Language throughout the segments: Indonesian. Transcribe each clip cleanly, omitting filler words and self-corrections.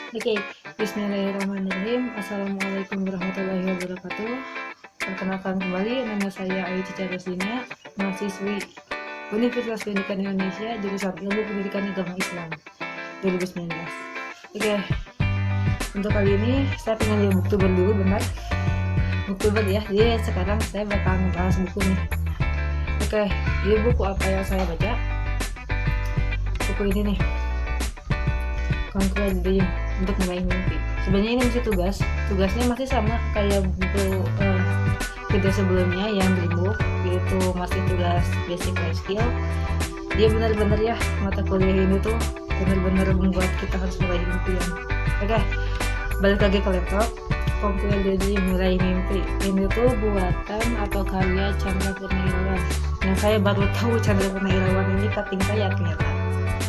Oke, bismillahirrahmanirrahim. Assalamualaikum warahmatullahi wabarakatuh. Perkenalkan kembali, nama saya Ayu Cica Roslina, mahasiswi Universitas Pendidikan Indonesia, jurusan Ilmu Pendidikan Agama Islam 2019. Oke, untuk kali ini saya pengen booktuber dulu, benar? Booktuber ya, jadi sekarang saya bakal ngebahas buku nih. Oke, jadi buku apa yang saya baca? Buku ini nih, Conquer the Dream, untuk meraih mimpi. Sebenarnya ini masih tugasnya masih sama kayak buku video sebelumnya yang Dream Book, yaitu masih tugas basic life skill. Dia benar-benar ya, mata kuliah ini tuh benar-benar membuat kita harus meraih impian. Oke, balik lagi ke laptop. Conquer the Dream, meraih mimpi. Ini tuh buatan atau karya Chandra Purnawirawan. Yang saya baru tahu Chandra Purnawirawan ini cutting saya ternyata.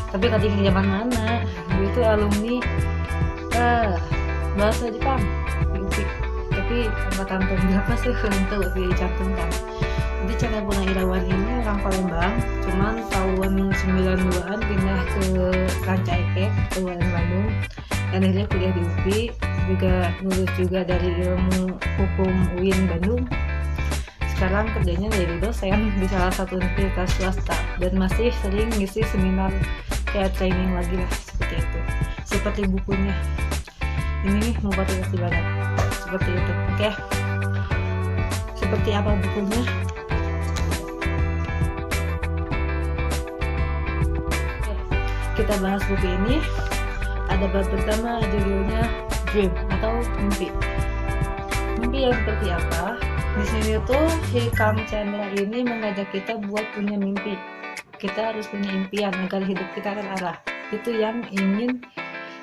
Tapi cutting zaman mana? Dia itu alumni bahasa Jepang, tapi angkatan tahun berapa sih kurang tahu sih dicantumkan. Jadi Chandra Purnawirawan ini orang Palembang, cuman tahun 92-an pindah ke Ranca Ekek, Kabupaten Bandung, dan akhirnya kuliah di UPI, juga lulus juga dari ilmu hukum UIN Bandung. Sekarang kerjanya jadi dosen di salah satu universitas swasta dan masih sering ngisi seminar kayak training lagi lah, seperti itu. Seperti bukunya ini mau tugas banget seperti itu. Oke, seperti apa bukunya? Oke, kita bahas buku ini. Ada bab pertama, judulnya Dream atau mimpi. Mimpi yang seperti apa? Di sini tuh si Kang Chandra ini mengajak kita buat punya mimpi. Kita harus punya impian agar hidup kita terarah. Itu yang ingin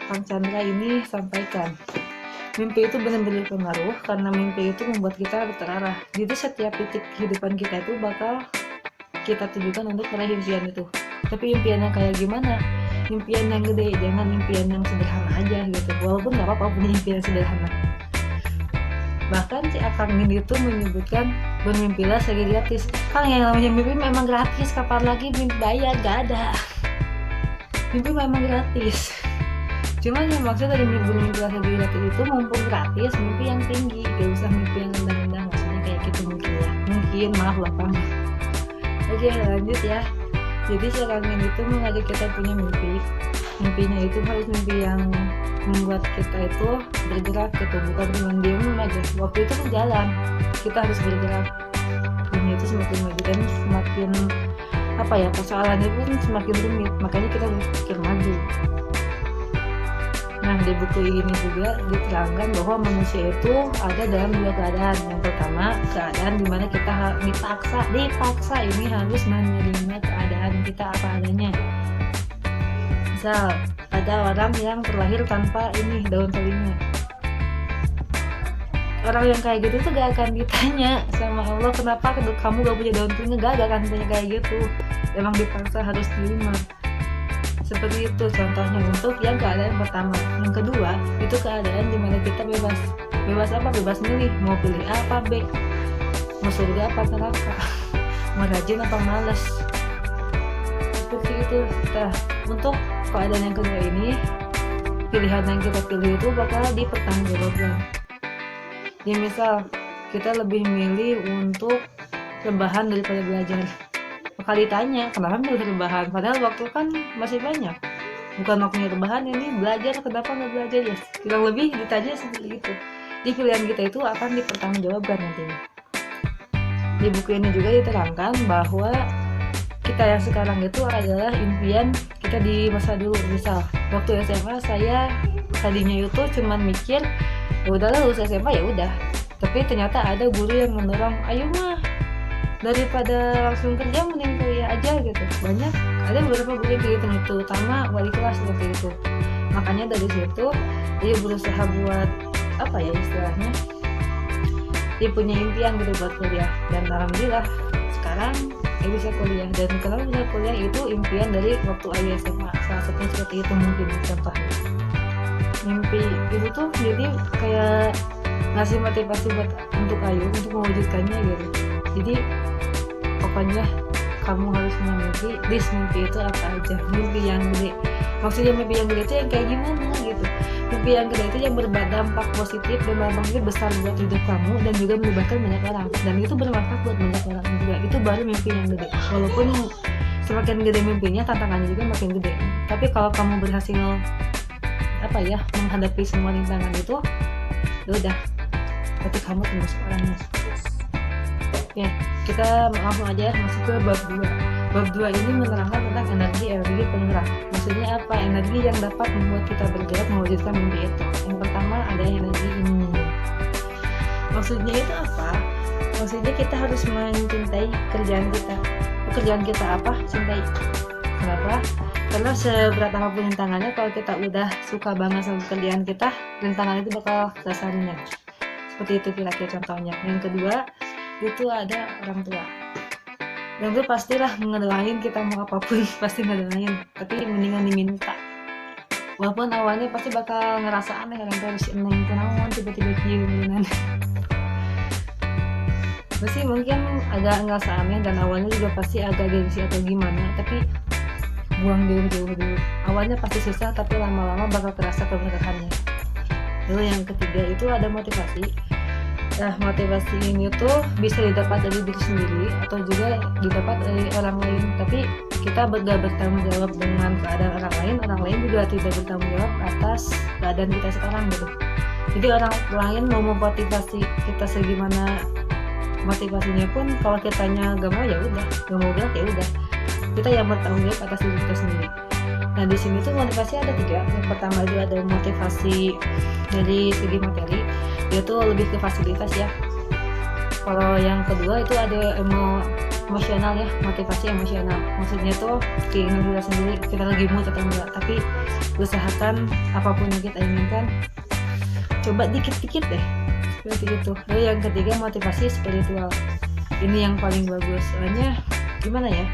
Kang Chandra ini sampaikan. Mimpi itu benar-benar pengaruh karena mimpi itu membuat kita terarah. Jadi setiap titik kehidupan kita itu bakal kita tujukan untuk meraih impian itu. Tapi impian yang kayak gimana? Impian yang gede, jangan impian yang sederhana aja gitu. Walaupun nggak apa-apa punya impian sederhana. Bahkan si Akang ini tuh menyebutkan bermimpilah selagi gratis. Kan yang namanya mimpi memang gratis, kapan lagi mimpi bayar? Gak ada. Mimpi memang gratis. Cuman yang maksud dari mimpilah selagi gratis itu mumpung gratis, mimpi yang tinggi, gak usah mimpi yang rendah-rendah. Maksudnya kayak gitu mungkin ya. Mungkin, maaf lah Bang. Oke, lanjut ya. Jadi si Akang ini tuh mengajak kita punya mimpi. Mimpinya itu harus mimpi yang membuat kita itu bergerak gitu, bukan cuma diem aja. Waktu itu kan jalan, kita harus bergerak. Dunia itu semakin maju dan semakin persoalannya pun semakin rumit, makanya kita harus pikir maju. Nah, di buku ini juga diterangkan bahwa manusia itu ada dalam dua keadaan. Yang pertama, keadaan dimana kita dipaksa ini harus menerima keadaan kita apa adanya. Misal, ada orang yang terlahir tanpa daun telinga. Orang yang kayak gitu tuh gak akan ditanya sama Allah, kenapa kamu gak punya daun telinga? Gak akan ditanya kayak gitu. Emang dipaksa harus terima. Seperti itu contohnya untuk yang keadaan pertama. Yang kedua, itu keadaan dimana kita bebas. Bebas apa? Bebas milih, mau pilih A apa B, mau surga apa neraka, mau rajin apa malas. Seperti itu. Nah, untuk keadaan yang kedua ini, pilihan yang kita pilih itu bakal dipertanggungjawabkan. Ya misal kita lebih milih untuk rebahan daripada belajar, bakal ditanya kenapa milih rebahan, padahal waktu kan masih banyak. Bukan waktunya rebahan, ini belajar, kenapa nggak belajar ya, kurang lebih ditanya seperti itu. Di pilihan kita itu akan dipertanggungjawabkan nantinya. Di buku ini juga diterangkan bahwa kita yang sekarang itu adalah impian kita di masa dulu. Misal waktu SMA saya tadinya itu cuman mikir ya udahlah lulus SMA ya udah, tapi ternyata ada guru yang mendorong, ayo mah daripada langsung kerja mending kuliah aja gitu. Banyak, ada beberapa guru yang kayak gitu, terutama wali kelas seperti itu. Makanya dari situ dia berusaha buat istilahnya dia punya impian gitu buat kuliah, dan alhamdulillah sekarang dia bisa kuliah. Dan kalau bisa kuliah itu impian dari waktu Ayu SMA, salah satunya seperti itu mungkin contohnya. Mimpi itu tuh jadi kayak ngasih motivasi buat untuk Ayu untuk mewujudkannya gitu. Jadi pokoknya kamu harus punya mimpi. List mimpi itu apa aja, mimpi yang gede. Maksudnya mimpi yang gede itu yang kayak gimana gitu. Mimpi yang gede itu yang berdampak positif dan berdampak besar buat hidup kamu dan juga melibatkan banyak orang, dan itu bermanfaat buat banyak orang juga. Itu baru mimpi yang gede. Walaupun semakin gede mimpinya, tantangannya juga makin gede. Tapi kalau kamu berhasil menghadapi semua rintangan itu, ya udah, berarti kamu termasuk orang yang sukses. Ya, kita langsung aja masuk ke bab 2. Bab 2 ini menerangkan tentang energi penggerak. Maksudnya apa? Energi yang dapat membuat kita bergerak mewujudkan mimpi itu. Yang pertama ada energi ini. Maksudnya itu apa? Maksudnya kita harus mencintai kerjaan kita. Pekerjaan kita apa? Cintai. Kenapa? Karena seberat apapun rintangannya, kalau kita udah suka banget sama pekerjaan kita, rintangan itu bakal terasa ringan. Seperti itu kira-kira contohnya. Yang kedua, itu ada orang tua. Yang itu pastilah ngedoain kita mau apapun, pasti ngedoain. Tapi mendingan diminta. Walaupun awalnya pasti bakal ngerasa aneh, orang tua harus neng kenawan tiba-tiba kieuman. Pasti mungkin agak ngerasa aneh dan awalnya juga pasti agak gengsi atau gimana. Tapi buang dulu. Awalnya pasti susah, tapi lama-lama bakal terasa keberkahannya. Lalu yang ketiga itu ada motivasi. Nah, motivasi ini tuh bisa didapat dari diri sendiri atau juga didapat dari orang lain. Tapi kita gak bertanggung jawab dengan keadaan orang lain juga tidak bertanggung jawab atas keadaan kita sekarang gitu. Jadi orang lain mau memotivasi kita segimana motivasinya pun, kalau kitanya gak mau ya udah, gak mau gerak ya udah. Kita yang bertanggung jawab atas diri kita sendiri. Nah, di sini tuh motivasi ada 3. Yang pertama itu ada motivasi dari segi materi, yaitu lebih ke fasilitas ya. Kalau yang kedua itu ada emosional ya, motivasi emosional. Maksudnya tuh keinginan kita sendiri, kita lagi mood atau enggak, tapi usahakan apapun yang kita inginkan, coba dikit-dikit deh, seperti itu. Lalu yang ketiga motivasi spiritual. Ini yang paling bagus. Soalnya gimana ya?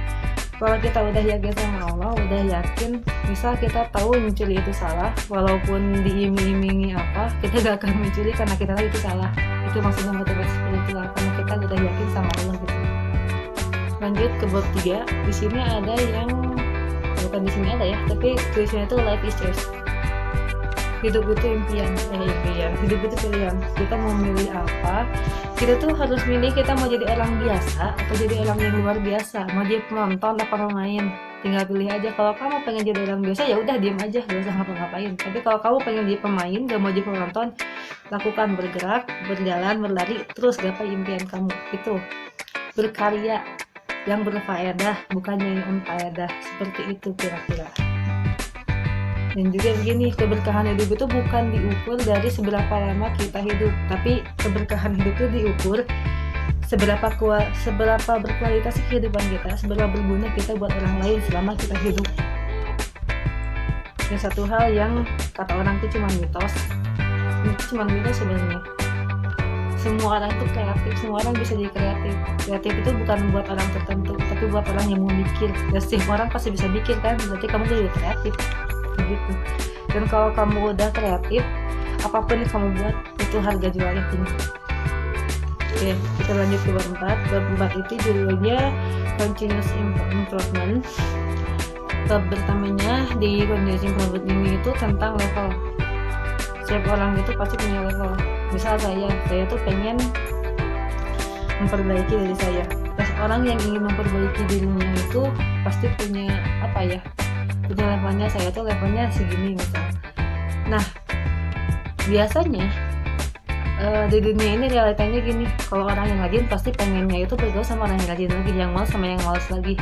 Kalau kita udah yakin sama Allah, udah yakin, misal kita tahu mencuri itu salah, walaupun diiming-imingi apa, kita gak akan mencuri karena kita tahu itu salah. Itu maksudnya motivasi spiritual, karena kita udah yakin sama Allah gitu. Lanjut ke bab 3. Di sini ada yang bukan di sini ada ya, tapi tulisannya itu life is choice. Hidup itu impian. Hidup itu pilihan. Kita mau milih apa? Kita tuh harus milih, kita mau jadi orang biasa atau jadi orang yang luar biasa, mau jadi penonton apa pemain. Tinggal pilih aja. Kalau kamu pengen jadi orang biasa, ya udah diam aja, gak usah ngapa-ngapain. Tapi kalau kamu pengen jadi pemain, gak mau jadi penonton, lakukan, bergerak, berjalan, berlari, terus gapai impian kamu. Itu berkarya yang berfaedah, bukan yang unfaedah. Seperti itu kira-kira. Dan juga begini, keberkahan hidup itu bukan diukur dari seberapa lama kita hidup, tapi keberkahan hidup itu diukur seberapa berkualitas kehidupan kita, seberapa berguna kita buat orang lain selama kita hidup. Dan satu hal yang kata orang itu cuma mitos, sebenarnya. Semua orang itu kreatif, semua orang bisa jadi kreatif. Kreatif itu bukan buat orang tertentu, tapi buat orang yang mau mikir. Dan setiap orang pasti bisa mikir kan, berarti kamu jadi kreatif. Begitu. Dan kalau kamu udah kreatif, apapun yang kamu buat itu harga jualnya tinggi. Oke, kita lanjut ke bab 4. Bab 4 itu judulnya continuous improvement. Bab pertamanya di continuous improvement ini itu tentang level. Setiap orang itu pasti punya level. Misal saya tuh pengen memperbaiki diri saya. Terus orang yang ingin memperbaiki dirinya itu pasti punya punya levelnya. Saya tuh levelnya segini misal. Nah, biasanya di dunia ini realitanya gini, kalau orang yang rajin pasti pengennya itu bergaul sama orang yang rajin lagi, yang malas sama yang malas lagi,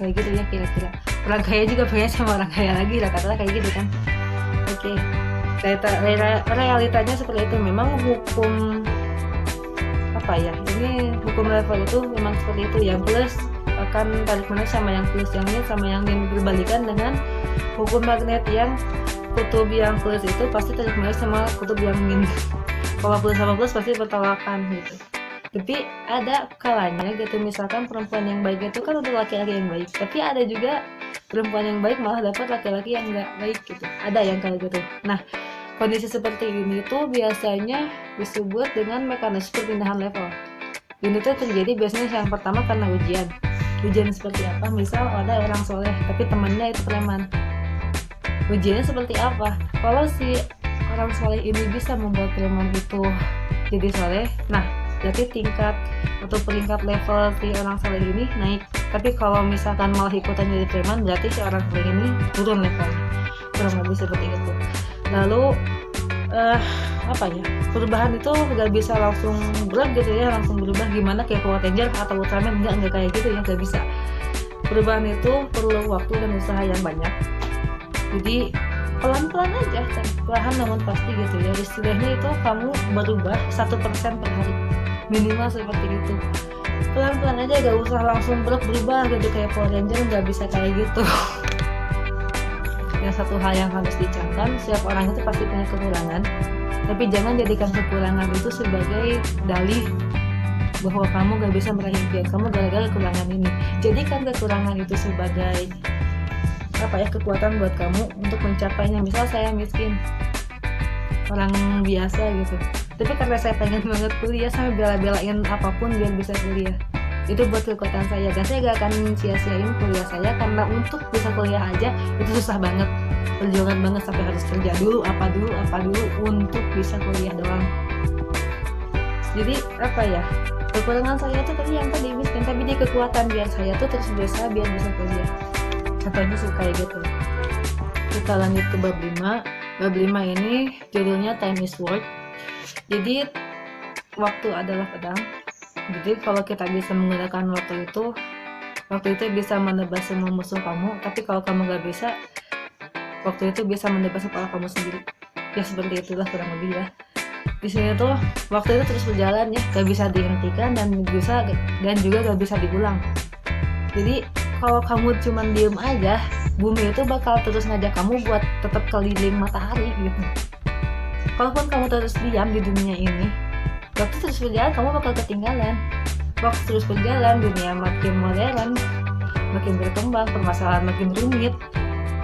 kayak gitu ya kira-kira. Orang kaya juga pengen sama orang kaya lagi, rata-rata kayak gitu kan. Oke, realitanya seperti itu. Memang hukum ini hukum level itu memang seperti itu. Yang plus akan tarik menarik sama yang plus, yang minus sama yang berbalikan dengan hukum magnet, yang kutub yang plus itu pasti tarik menarik sama kutub yang minus. Kalau plus sama plus pasti bertolakan gitu. Tapi ada kalanya gitu, misalkan perempuan yang baik itu kan untuk laki-laki yang baik, tapi ada juga perempuan yang baik malah dapat laki-laki yang nggak baik gitu. Ada yang kayak gitu. Nah, kondisi seperti ini tuh biasanya disebut dengan mekanisme perpindahan level. Ini tuh terjadi biasanya yang pertama karena ujian. ujian seperti apa. Misal ada orang soleh tapi temannya itu preman, ujiannya seperti apa? Kalau si orang soleh ini bisa membuat preman itu jadi soleh, nah berarti tingkat atau peringkat level si orang soleh ini naik. Tapi kalau misalkan malah ikutan jadi preman, berarti si orang soleh ini turun levelnya, kurang lebih seperti itu. Lalu apa ya, perubahan itu nggak bisa langsung berat gitu ya, langsung berubah gimana kayak Power Ranger atau Ultraman, nggak kayak gitu ya, nggak bisa. Perubahan itu perlu waktu dan usaha yang banyak, jadi pelan-pelan aja, perlahan namun pasti gitu ya. Istilahnya itu kamu berubah 1% per hari minimal seperti itu. Pelan-pelan aja, gak usah langsung berubah gitu kayak Power Ranger, nggak bisa kayak gitu. Yang satu hal yang harus dicamkan, setiap orang itu pasti punya kekurangan, tapi jangan jadikan kekurangan itu sebagai dalih bahwa kamu gak bisa meraih impian kamu gara-gara kekurangan ini. Jadikan kekurangan itu sebagai kekuatan buat kamu untuk mencapainya. Misal saya miskin, orang biasa gitu, tapi karena saya pengen banget kuliah, saya bela-belain apapun biar bisa kuliah. Itu buat kekuatan saya, dan saya gak akan sia-siain kuliah saya, karena untuk bisa kuliah aja itu susah banget, perjuangan banget, sampai harus kerja dulu apa dulu untuk bisa kuliah doang. Jadi kekurangan saya tuh tadi miskin, tapi dia kekuatan biar saya tuh terus berusaha biar bisa kuliah. Contohnya kayak gitu. Kita lanjut ke bab 5. Bab 5 ini judulnya Time is Work. Jadi waktu adalah pedang. Jadi kalau kita bisa menggunakan waktu itu bisa menebas semua musuh kamu. Tapi kalau kamu gak bisa, waktu itu bisa menebas kepala kamu sendiri. Ya seperti itulah kurang lebih ya. Di sini tuh waktu itu terus berjalan ya, gak bisa dihentikan dan juga gak bisa diulang. Jadi kalau kamu cuman diem aja, bumi itu bakal terus ngajak kamu buat tetap keliling matahari gitu. Kalaupun kamu terus diam di dunia ini, waktu terus berjalan, kamu bakal ketinggalan. Waktu terus berjalan, dunia makin modern, makin berkembang, permasalahan makin rumit,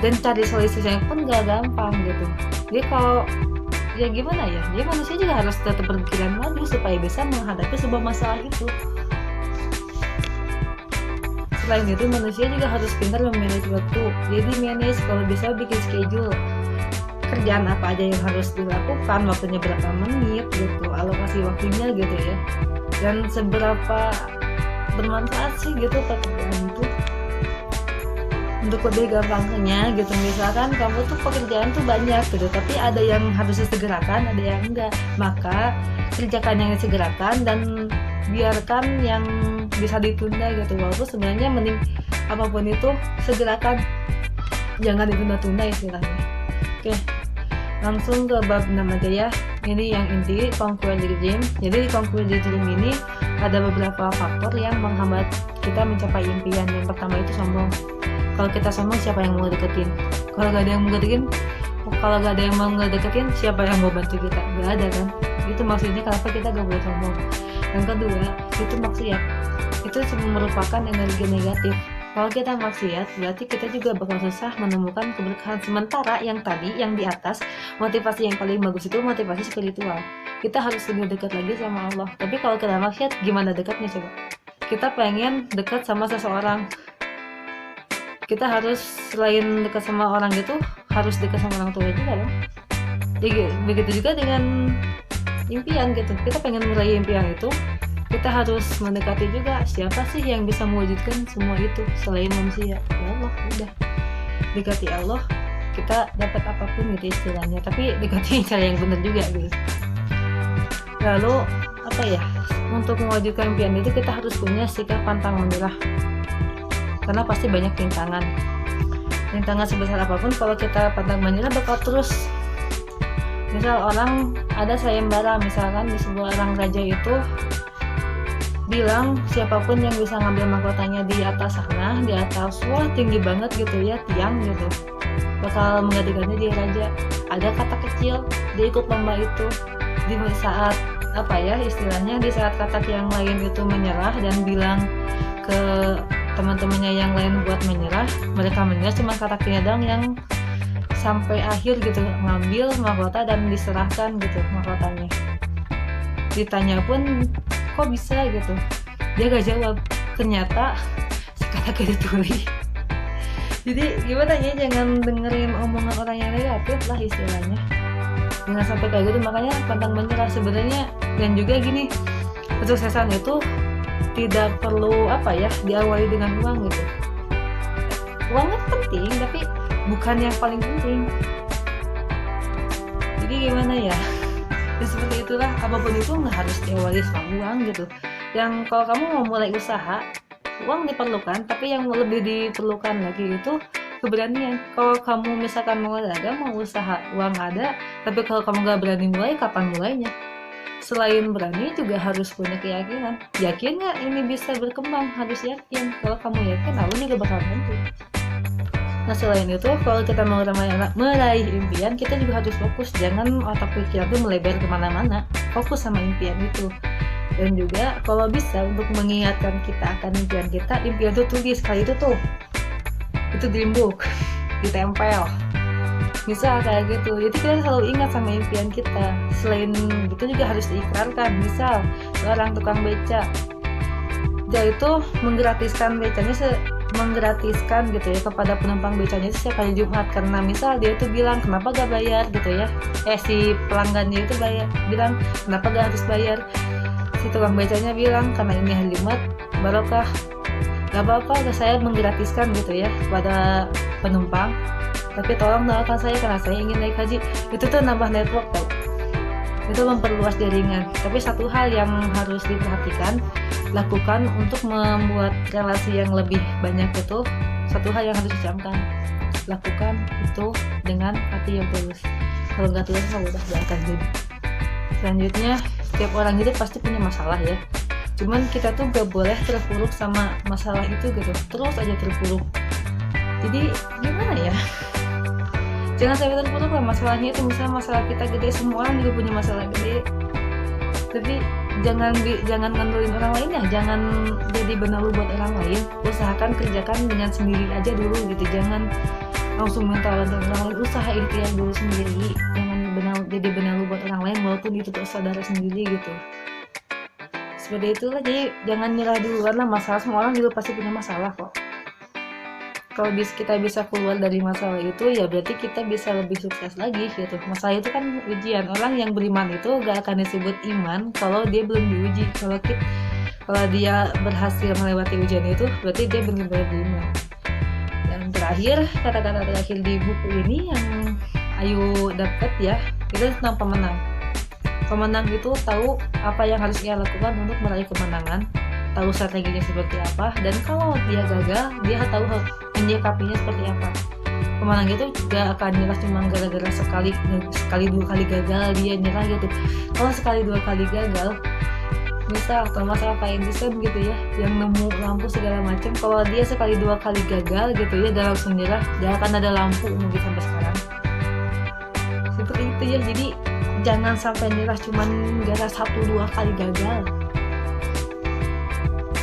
dan cari solusinya pun gak gampang gitu. Jadi kalau ya gimana ya, dia manusia juga harus tetap berpikiran maju supaya bisa menghadapi sebuah masalah itu. Selain itu, manusia juga harus pintar memanage waktu. Jadi manage, kalau bisa bikin schedule kerjaan apa aja yang harus dilakukan, waktunya berapa menit gitu, alokasi waktunya gitu ya, dan seberapa bermanfaat sih gitu pekerjaan itu untuk lebih gampangnya gitu. Misalkan kamu tuh pekerjaan tuh banyak gitu, tapi ada yang harus disegerakan, ada yang enggak, maka kerjakan yang disegerakan dan biarkan yang bisa ditunda gitu. Walaupun sebenarnya mending apapun itu segerakan, jangan ditunda-tunda istilahnya. Oke, langsung ke bab 6 aja ya. Ini yang inti, conquer the dream. Jadi di conquer the dream ini ada beberapa faktor yang menghambat kita mencapai impian. Yang pertama itu sombong. Kalau kita sombong, siapa yang mau deketin? Kalau gak ada yang mau deketin, siapa yang mau bantu kita? Gak ada kan? Itu maksudnya kenapa kita gak boleh sombong. Yang kedua, itu maksiat. Itu merupakan energi negatif. Kalau kita maksiat, berarti kita juga bakal susah menemukan keberkahan. Sementara yang tadi, yang di atas, motivasi yang paling bagus itu motivasi spiritual. Kita harus lebih dekat lagi sama Allah. Tapi kalau kita maksiat, gimana dekatnya coba? Kita pengen dekat sama seseorang, kita harus selain dekat sama orang gitu, harus dekat sama orang tua juga loh. Jadi begitu juga dengan impian gitu. Kita pengen meraih impian itu, kita harus mendekati juga siapa sih yang bisa mewujudkan semua itu selain manusia. Ya Allah, udah dekati Allah, kita dapat apapun gitu istilahnya. Tapi dekati cara yang benar juga gitu. Lalu untuk mewujudkan impian itu kita harus punya sikap pantang menyerah, karena pasti banyak rintangan sebesar apapun. Kalau kita pantang menyerah, bakal terus. Misal orang ada sayembara, misalkan di sebuah orang raja itu bilang siapapun yang bisa ngambil mahkotanya di atas sana, di atas tinggi banget gitu ya, tiang gitu, bakal menggantikannya dia raja. Ada kata kecil, dia ikut lomba itu. Di saat istilahnya di saat kata yang lain itu menyerah dan bilang ke teman-temannya yang lain buat menyerah, mereka menyerah, cuma kataknya doang yang sampai akhir gitu ngambil mahkota dan diserahkan gitu mahkotanya. Ditanya pun kok bisa gitu, dia gak jawab. Ternyata kata gak dituli. Jadi gimana ya, jangan dengerin omongan orang yang negatif lah istilahnya, jangan sampai kayak gitu. Makanya pantang menyerah sebenarnya. Dan juga gini, kesuksesan itu tidak perlu diawali dengan uang gitu. Uang kan penting, tapi bukan yang paling penting. Jadi gimana ya, dan seperti itulah, apapun itu nggak harus diawali sama uang gitu. Yang kalau kamu mau mulai usaha, uang diperlukan, tapi yang lebih diperlukan lagi itu keberanian. Kalau kamu misalkan mau dagang, mau usaha, uang ada, tapi kalau kamu nggak berani mulai, kapan mulainya? Selain berani juga harus punya keyakinan. Yakin nggak ini bisa berkembang? Harus yakin. Kalau kamu yakin, Allah juga bakal bantu. Nah selain itu, kalau kita mau meraih impian, kita juga harus fokus. Jangan otak pikiran tuh melebar kemana-mana. Fokus sama impian itu. Dan juga kalau bisa untuk mengingatkan kita akan impian kita, impian itu tulis kali itu tuh. Itu dream book, ditempel. Misal kayak gitu. Jadi kita selalu ingat sama impian kita. Selain itu juga harus diikrarkan. Misal seorang tukang beca, dia itu menggratiskan becanya menggratiskan gitu ya kepada penumpang becanya itu setiap hari Jumat. Karena misal dia itu bilang kenapa gak bayar gitu ya, si pelanggannya itu bilang kenapa gak harus bayar. Si tukang becanya bilang karena ini hari Jumat barokah, gak apa-apa saya menggratiskan gitu ya kepada penumpang, tapi tolong doakan saya karena saya ingin naik haji. Itu tuh nambah network tau, itu memperluas jaringan. Tapi satu hal yang harus diperhatikan, lakukan untuk membuat relasi yang lebih banyak itu, satu hal yang harus dicamkan, lakukan itu dengan hati yang tulus. Kalau nggak tulus mah udah gak akan jadi. Selanjutnya, setiap orang itu pasti punya masalah ya, cuman kita tuh gak boleh terpuruk sama masalah itu gitu, terus aja terpuruk. Jadi gimana ya, jangan sampai terpuruk lah masalahnya itu. Misalnya masalah kita gede, semua orang juga punya masalah gede, tapi jangan ngandelin orang lain ya, jangan jadi benalu buat orang lain. Usahakan kerjakan dengan sendiri aja dulu gitu, jangan langsung minta bantuan orang lain. Usaha ikhtiar dulu sendiri, jangan jadi benalu buat orang lain walaupun itu tuh saudara sendiri gitu. Seperti itulah, jadi jangan nyerah dulu, karena masalah semua orang juga pasti punya masalah kok. Kalau kita bisa keluar dari masalah itu, ya berarti kita bisa lebih sukses lagi gitu. Masalah itu kan ujian. Orang yang beriman itu gak akan disebut iman kalau dia belum diuji. Kalau dia berhasil melewati ujian itu, berarti dia benar-benar beriman. Yang terakhir, kata-kata terakhir di buku ini yang Ayu dapat ya, itu tentang pemenang. Pemenang itu tahu apa yang harus ia lakukan untuk meraih kemenangan, tahu strateginya seperti apa, dan kalau dia gagal, dia tahu menyikapinya seperti apa. Pemenang itu gak akan nyerah cuma gara-gara sekali dua kali gagal dia nyerah gitu. Kalau sekali dua kali gagal, misal kalau masalah Pak Edison gitu ya, yang nemu lampu segala macam, kalau dia sekali dua kali gagal gitu ya, dia langsung nyerah, gak akan ada lampu mungkin sampai sekarang. Seperti itu ya, jadi jangan sampai nyerah cuma gara-gara 1-2 kali gagal.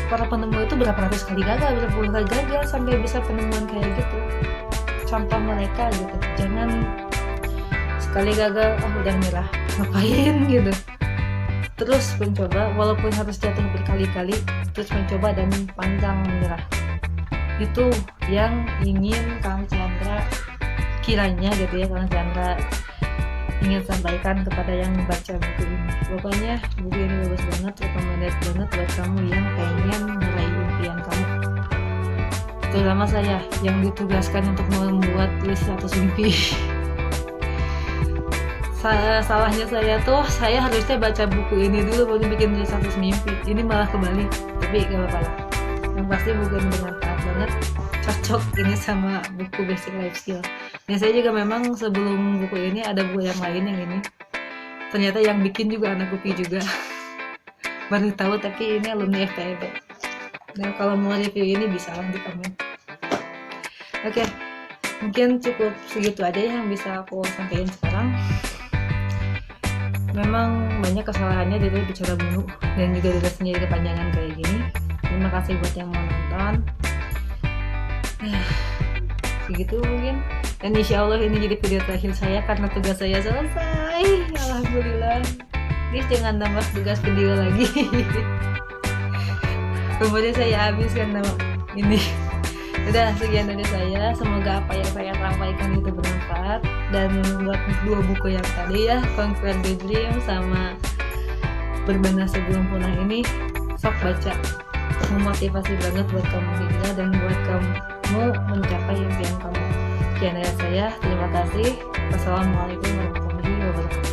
Para penemu itu berapa ratus kali gagal, berapa puluh kali gagal sampai bisa penemuan kayak gitu. Contoh mereka gitu, jangan sekali gagal udah nyerah, ngapain gitu. Terus mencoba, walaupun harus jatuh berkali-kali, terus mencoba dan pantang menyerah. Itu yang ingin Kang Chandra kiranya gitu ya, Kang Chandra ingin sampaikan kepada yang membaca buku ini. Pokoknya buku ini bagus banget, recommended banget buat kamu yang pengen meraih impian kamu. Terutama saya yang ditugaskan untuk membuat list 100 mimpi. Salahnya saya harusnya baca buku ini dulu baru bikin list 100 mimpi. Ini malah kebalik, tapi gak apa-apa lah. Yang pasti buku ini bermanfaat banget, cocok ini sama buku Basic Life Skill. Dan saya juga memang sebelum buku ini ada buku yang lain yang ini. Ternyata yang bikin juga anak UPI juga. Baru tahu, tapi ini alumni FTIP. Dan kalau mau review ini bisa lah di komen. Oke, mungkin cukup segitu aja yang bisa aku sampaikan sekarang. Memang banyak kesalahannya dari bicara mulu dan juga durasinya kepanjangan kayak gini. Terima kasih buat yang mau nonton. Segitu mungkin. Dan insya Allah ini jadi video terakhir saya karena tugas saya selesai. Alhamdulillah. Please jangan tambah tugas video lagi. Kemudian saya habiskan nama ini. Udah sekian dari saya, semoga apa yang saya sampaikan itu bermanfaat. Dan buat dua buku yang tadi ya, Conquer the Dream sama Berbenah Sebelum Punah ini, sok baca, memotivasi banget buat kamu juga dan buat kamu mencapai impian kamu. Sekian dari saya, terima kasih. Wassalamualaikum warahmatullahi wabarakatuh.